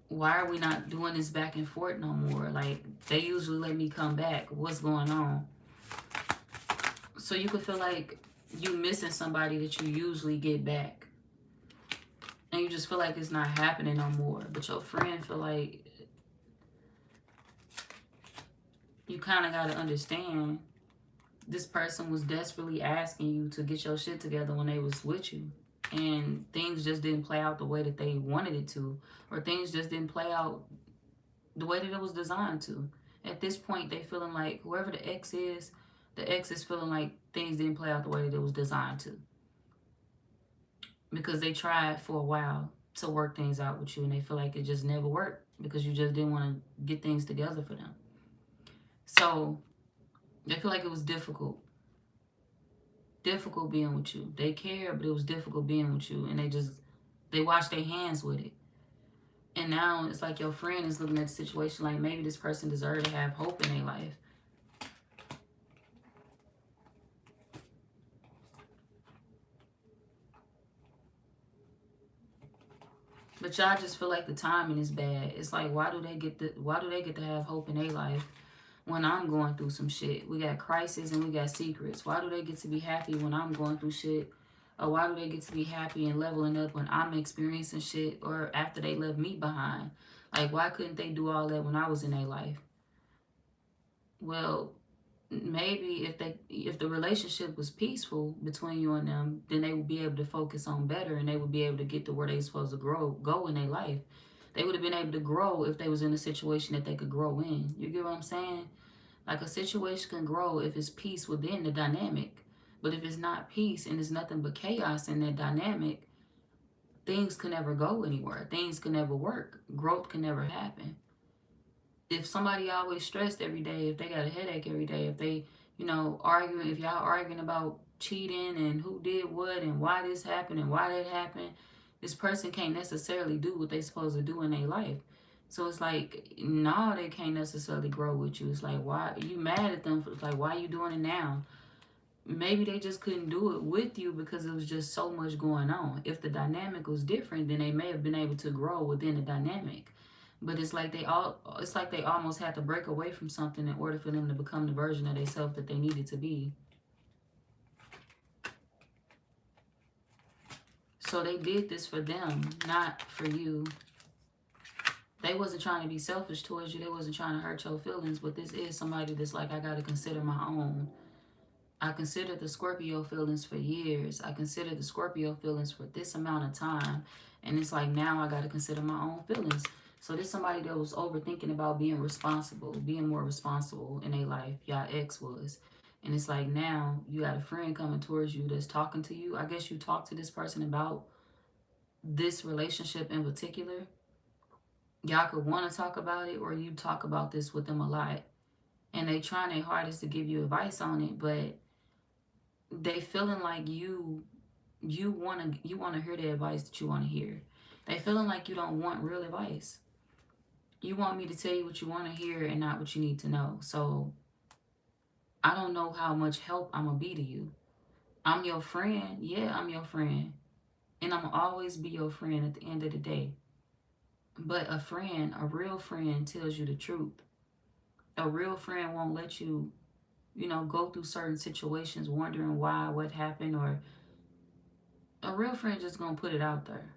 Why are we not doing this back and forth no more? Like, they usually let me come back. What's going on? So you could feel like you missing somebody that you usually get back. And you just feel like it's not happening no more. But your friend feel like you kind of got to understand this person was desperately asking you to get your shit together when they was with you. And things just didn't play out the way that they wanted it to. Or things just didn't play out the way that it was designed to. At this point, they feeling like whoever the ex is feeling like things didn't play out the way that it was designed to. Because they tried for a while to work things out with you and they feel like it just never worked because you just didn't want to get things together for them. So they feel like it was difficult being with you. They care, but it was difficult being with you, and they washed their hands with it. And now it's like your friend is looking at the situation like maybe this person deserved to have hope in their life. But y'all just feel like the timing is bad. It's like why do they get to have hope in their life when I'm going through some shit? We got crisis and we got secrets. Why do they get to be happy when I'm going through shit? Or why do they get to be happy and leveling up when I'm experiencing shit or after they left me behind? Like, why couldn't they do all that when I was in their life? Well, maybe if the relationship was peaceful between you and them, then they would be able to focus on better and they would be able to get to where they supposed to go in their life. They would have been able to grow if they was in a situation that they could grow in. You get what I'm saying? Like a situation can grow if it's peace within the dynamic. But if it's not peace and there's nothing but chaos in that dynamic, things can never go anywhere. Things can never work. Growth can never happen. If somebody always stressed every day, if they got a headache every day, if they, arguing, if y'all arguing about cheating and who did what and why this happened and why that happened, this person can't necessarily do what they supposed to do in their life. So it's like, no, they can't necessarily grow with you. It's like, why you mad at them? It's like, why are you doing it now? Maybe they just couldn't do it with you because it was just so much going on. If the dynamic was different, then they may have been able to grow within the dynamic. But it's like they almost had to break away from something in order for them to become the version of themselves that they needed to be. So they did this for them, not for you. They wasn't trying to be selfish towards you. They wasn't trying to hurt your feelings. But this is somebody that's like, I got to consider my own. I considered the Scorpio feelings for years. I considered the Scorpio feelings for this amount of time. And it's like now I got to consider my own feelings. So this somebody that was overthinking about being responsible, being more responsible in their life. Y'all ex was. And it's like now you got a friend coming towards you that's talking to you. I guess you talk to this person about this relationship in particular. Y'all could want to talk about it or you talk about this with them a lot. And they trying their hardest to give you advice on it, but they feeling like you want to hear the advice that you want to hear. They feeling like you don't want real advice. You want me to tell you what you want to hear and not what you need to know. So I don't know how much help I'm gonna be to you. I'm your friend. Yeah, I'm your friend. And I'm gonna always be your friend at the end of the day. But a real friend tells you the truth. A real friend won't let you, go through certain situations wondering why, what happened, or a real friend just gonna put it out there.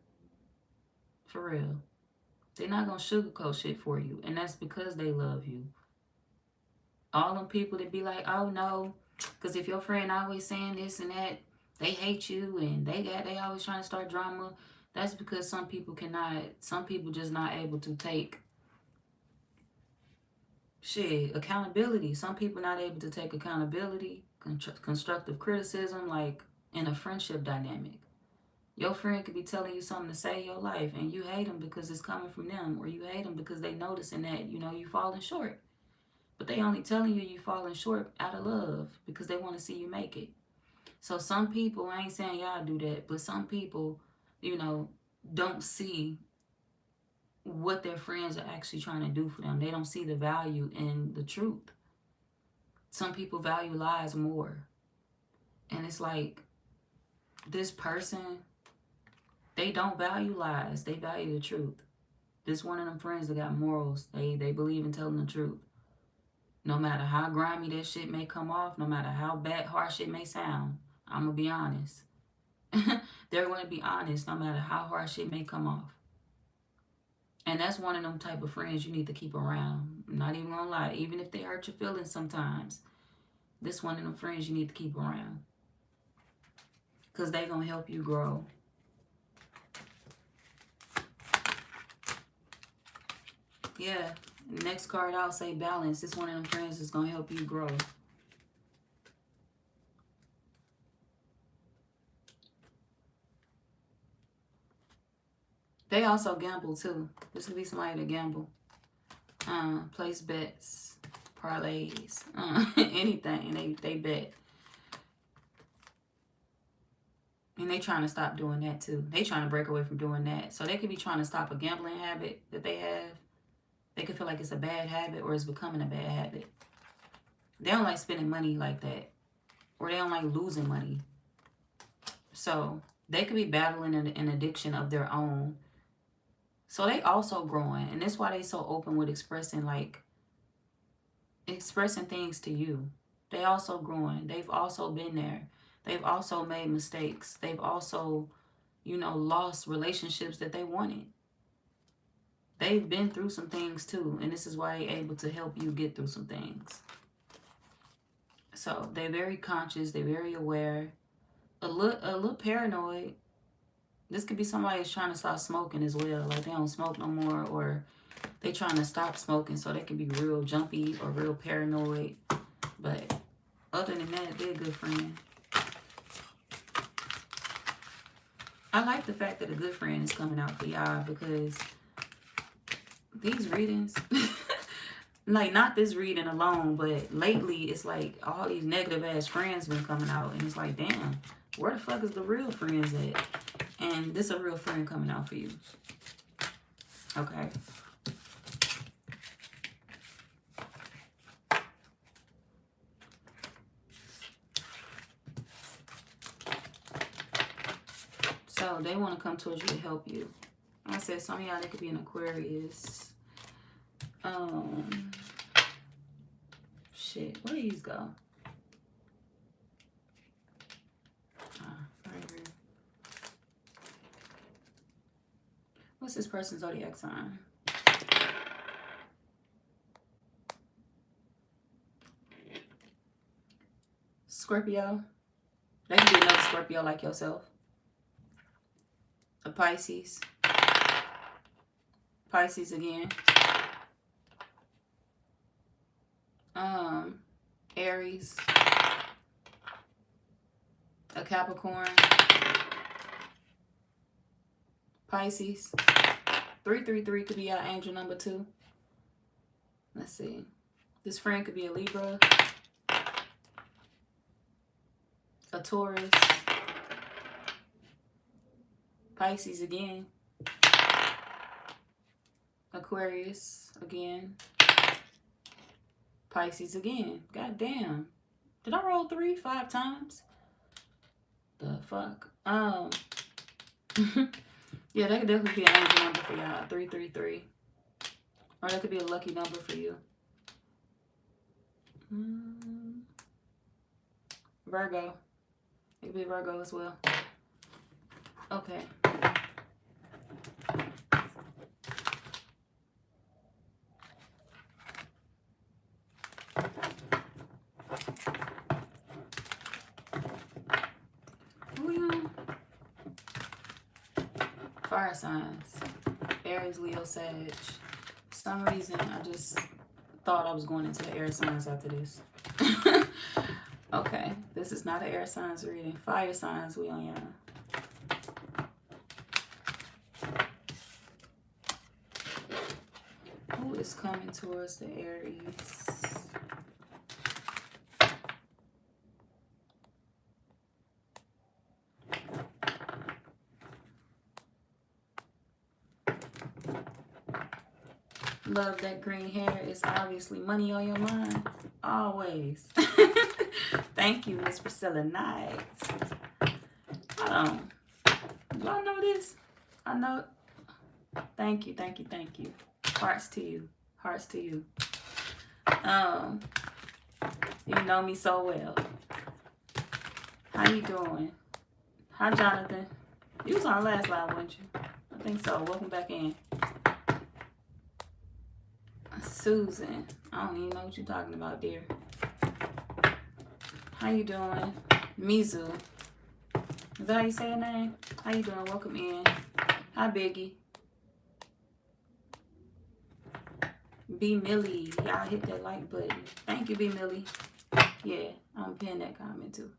For real. They're not gonna sugarcoat shit for you. And that's because they love you. All them people that be like, oh no, because if your friend always saying this and that, they hate you and they always trying to start drama. That's because some people just not able to take accountability. Some people not able to take accountability, constructive criticism, like in a friendship dynamic. Your friend could be telling you something to save your life and you hate them because it's coming from them, or you hate them because they noticing that, you falling short. But they only telling you falling short out of love because they want to see you make it. So some people, I ain't saying y'all do that, but some people, don't see what their friends are actually trying to do for them. They don't see the value in the truth. Some people value lies more. And it's like this person, they don't value lies. They value the truth. This one of them friends that got morals. They believe in telling the truth. No matter how grimy that shit may come off, no matter how bad, harsh it may sound, I'm going to be honest. They're going to be honest no matter how harsh it may come off. And that's one of them type of friends you need to keep around. I'm not even gonna lie. Even if they hurt your feelings sometimes, this one of them friends you need to keep around. Because they gonna help you grow. Yeah. Next card I'll say balance. This one of them friends is gonna help you grow. They also gamble too. This could be somebody that gamble. Place bets, parlays, anything. They bet. And they trying to stop doing that too. They trying to break away from doing that. So they could be trying to stop a gambling habit that they have. They could feel like it's a bad habit or it's becoming a bad habit. They don't like spending money like that. Or they don't like losing money. So they could be battling an addiction of their own. So they also growing. And that's why they so open with expressing things to you. They also growing. They've also been there. They've also made mistakes. They've also, lost relationships that they wanted. They've been through some things too. And this is why they're able to help you get through some things. So they're very conscious. They're very aware. A little paranoid. This could be somebody who's trying to stop smoking as well. Like they don't smoke no more, or they trying to stop smoking. So they can be real jumpy or real paranoid. But other than that, they're a good friend. I like the fact that a good friend is coming out for y'all, because these readings, like not this reading alone, but lately it's like all these negative ass friends been coming out, and it's like, damn, where the fuck is the real friends at? And this a real friend coming out for you. Okay. So they want to come towards you to help you. Like I said, some of y'all, they could be an Aquarius. Shit, where these go? Right here. What's this person's zodiac sign? Scorpio. They could be another Scorpio like yourself. A Pisces. Pisces again. Aries. A Capricorn. Pisces. 333 could be our angel number 2. Let's see. This friend could be a Libra. A Taurus. Pisces again. Aquarius again. Pisces again. God damn. Did I roll 5 times? The fuck? Yeah, that could definitely be an angel number for y'all. 333. Or that could be a lucky number for you. Virgo. It could be Virgo as well. Okay. Fire signs. Aries, Leo, Sag. For some reason, I just thought I was going into the air signs after this. Okay, this is not an air signs reading. Fire signs, we on y'all. Who is coming towards the Aries? Love, that green hair is obviously money on your mind. Always. Thank you, Miss Priscilla Knight. Hold on. Do I know this? I know. Thank you, thank you, thank you. Hearts to you. Hearts to you. You know me so well. How you doing? Hi, Jonathan. You was on last live, weren't you? I think so. Welcome back in. Susan. I don't even know what you're talking about, dear. How you doing? Mizu. Is that how you say your name? How you doing? Welcome in. Hi, Biggie. B Millie. Y'all hit that like button. Thank you, B Millie. Yeah, I'm pinning that comment too.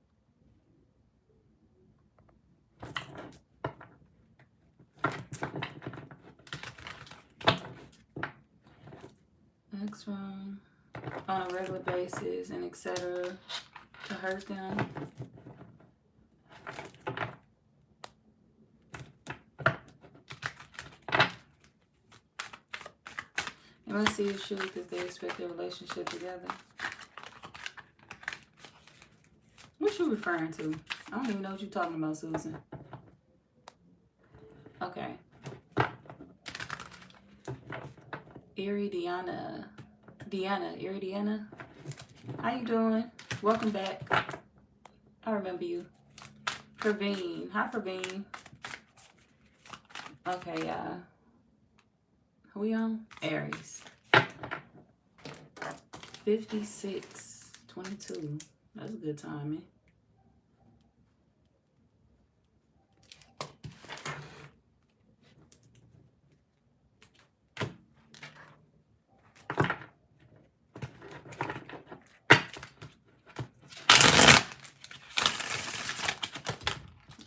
Next one. On a regular basis and etc. to hurt them. And let's see the truth if they expect their relationship together. What you referring to? I don't even know what you're talking about, Susan. Okay. Iridiana. Iridiana. How you doing? Welcome back. I remember you. Praveen. Hi, Praveen. Okay, who we on? Aries. 56:22. That's a good timing.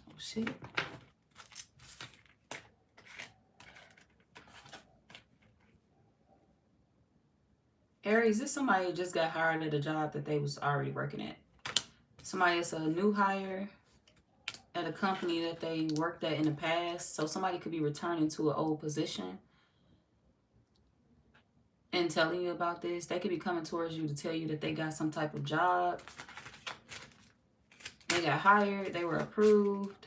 Oh, shit. Aries, this somebody who just got hired at a job that they was already working at. Somebody that's a new hire at a company that they worked at in the past. So somebody could be returning to an old position and telling you about this. They could be coming towards you to tell you that they got some type of job. They got hired. They were approved.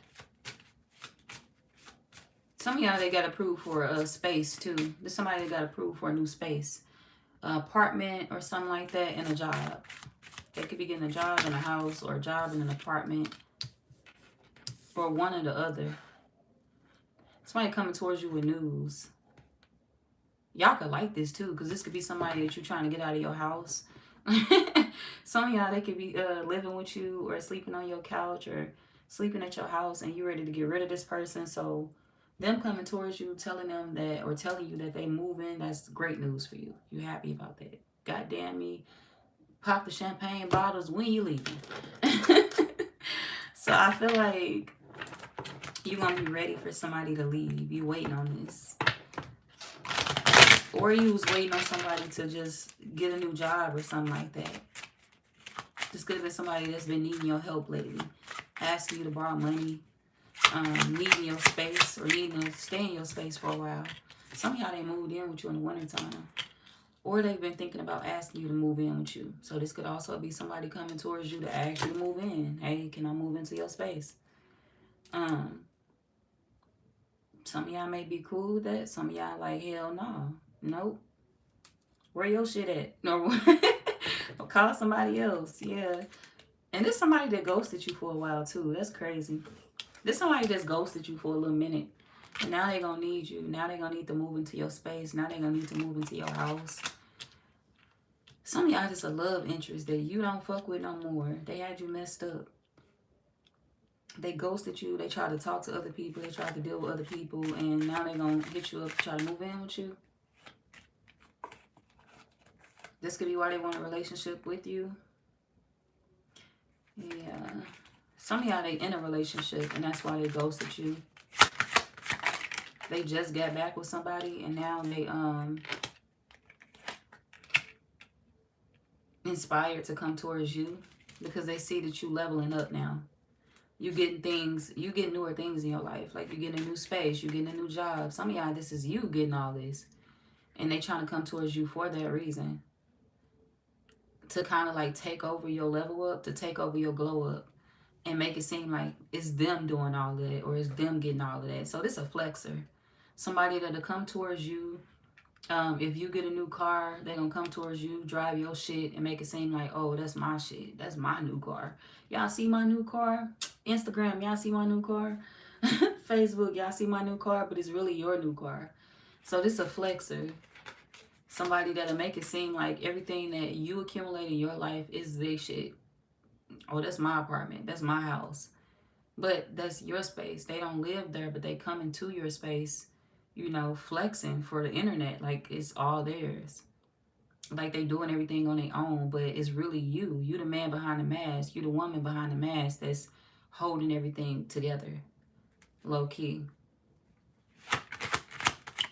Some of y'all, they got approved for a space too. There's somebody that got approved for a new space. Apartment or something like that, and a job. They could be getting a job in a house or a job in an apartment, or one or the other. Somebody coming towards you with news. Y'all could like this too, because this could be somebody that you're trying to get out of your house. Some of y'all, they could be living with you or sleeping on your couch or sleeping at your house, and you're ready to get rid of this person. So them coming towards you, telling them that, or telling you that they moving, that's great news for you. You happy about that. God damn me. Pop the champagne bottles when you leaving. So I feel like you're going to be ready for somebody to leave. You waiting on this. Or you was waiting on somebody to just get a new job or something like that. This could have been somebody that's been needing your help lately. Asking you to borrow money. Needing your space or needing to stay in your space for a while. Some of y'all, they moved in with you in the wintertime. Or they've been thinking about asking you to move in with you. So this could also be somebody coming towards you to ask you to move in. Hey, can I move into your space? Some of y'all may be cool with that. Some of y'all like, hell no. Nope. Where your shit at? No. Or call somebody else. Yeah. And there's somebody that ghosted you for a while too. That's crazy. There's somebody that's ghosted you for a little minute. And now they're going to need you. Now they're going to need to move into your space. Now they're going to need to move into your house. Some of y'all just a love interest that you don't fuck with no more. They had you messed up. They ghosted you. They tried to talk to other people. They tried to deal with other people. And now they're going to hit you up, try to move in with you. This could be why they want a relationship with you. Yeah. Some of y'all, they in a relationship, and that's why they ghosted you. They just got back with somebody, and now they inspired to come towards you because they see that you leveling up now. You getting things, you getting newer things in your life. Like you getting a new space, you getting a new job. Some of y'all, this is you getting all this. And they trying to come towards you for that reason. To kind of like take over your level up, to take over your glow up. And make it seem like it's them doing all of that or it's them getting all of that. So this is a flexer. Somebody that'll come towards you. If you get a new car, they're going to come towards you, drive your shit, and make it seem like, oh, that's my shit. That's my new car. Y'all see my new car? Instagram, y'all see my new car? Facebook, y'all see my new car? But it's really your new car. So this is a flexer. Somebody that'll make it seem like everything that you accumulate in your life is their shit. Oh, that's my apartment. That's my house. But that's your space. They don't live there, but they come into your space, you know, flexing for the internet. Like it's all theirs. Like they doing everything on their own, but it's really you. You the man behind the mask. You the woman behind the mask that's holding everything together. Low key.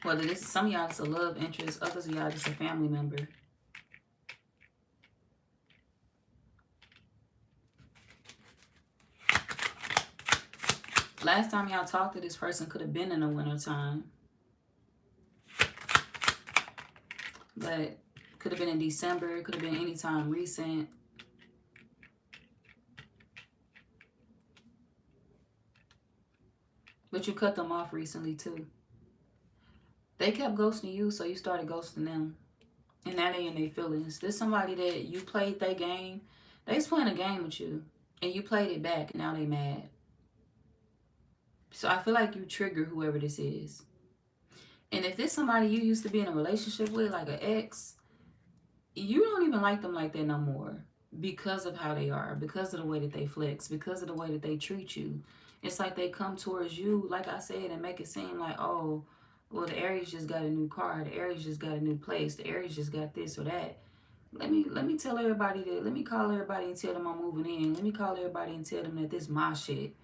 Whether this is some of y'all it's a love interest, others of y'all just a family member. Last time y'all talked to this person could have been in the winter time. But could have been in December, could have been any time recent. But you cut them off recently too. They kept ghosting you, so you started ghosting them. And now they in their feelings. This somebody that you played their game. They was playing a game with you. And you played it back, and now they mad. So I feel like you trigger whoever this is. And if this somebody you used to be in a relationship with, like an ex, you don't even like them like that no more. Because of how they are. Because of the way that they flex. Because of the way that they treat you. It's like they come towards you, like I said, and make it seem like, oh, well, the Aries just got a new car. The Aries just got a new place. The Aries just got this or that. Let me tell everybody that. Let me call everybody and tell them I'm moving in. Let me call everybody and tell them that this is my shit.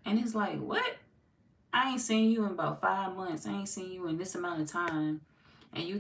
And it's like, what? I ain't seen you in about 5 months. I ain't seen you in this amount of time. And you